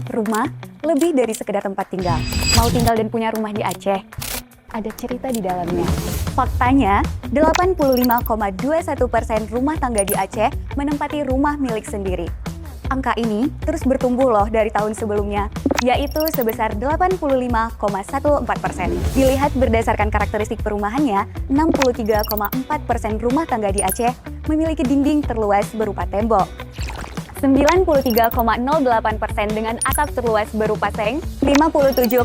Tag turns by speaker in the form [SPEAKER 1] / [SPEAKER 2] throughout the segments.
[SPEAKER 1] Rumah lebih dari sekedar tempat tinggal. Mau tinggal dan punya rumah di Aceh? Ada cerita di dalamnya. Faktanya, 85,21% rumah tangga di Aceh menempati rumah milik sendiri. Angka ini terus bertumbuh loh dari tahun sebelumnya, yaitu sebesar 85,14%. Dilihat berdasarkan karakteristik perumahannya, 63,4% rumah tangga di Aceh memiliki dinding terluas berupa tembok. 93,08% dengan atap terluas berupa seng, 57,6%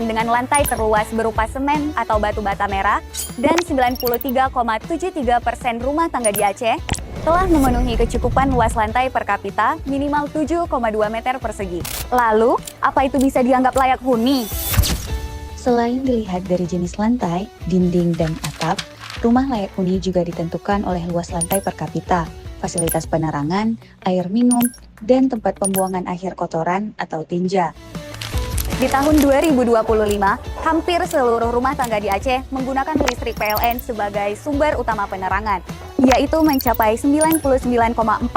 [SPEAKER 1] dengan lantai terluas berupa semen atau batu bata merah, dan 93,73% rumah tangga di Aceh telah memenuhi kecukupan luas lantai per kapita minimal 7,2 meter persegi. Lalu, apa itu bisa dianggap layak huni?
[SPEAKER 2] Selain dilihat dari jenis lantai, dinding, dan atap, rumah layak huni juga ditentukan oleh luas lantai per kapita, fasilitas penerangan, air minum, dan tempat pembuangan akhir kotoran atau tinja.
[SPEAKER 1] Di tahun 2025, hampir seluruh rumah tangga di Aceh menggunakan listrik PLN sebagai sumber utama penerangan, yaitu mencapai 99,49%.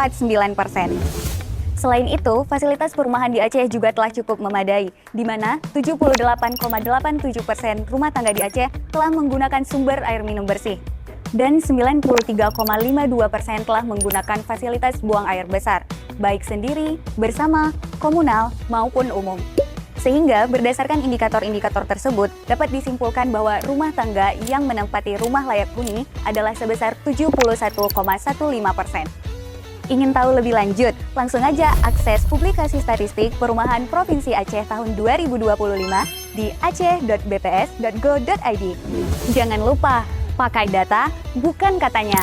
[SPEAKER 1] Selain itu, fasilitas perumahan di Aceh juga telah cukup memadai, di mana 78,87% rumah tangga di Aceh telah menggunakan sumber air minum bersih, dan 93,52% telah menggunakan fasilitas buang air besar, baik sendiri, bersama, komunal, maupun umum. Sehingga berdasarkan indikator-indikator tersebut, dapat disimpulkan bahwa rumah tangga yang menempati rumah layak huni adalah sebesar 71,15%. Ingin tahu lebih lanjut? Langsung aja akses publikasi statistik Perumahan Provinsi Aceh tahun 2025 di aceh.bps.go.id. Jangan lupa, pakai data, bukan katanya.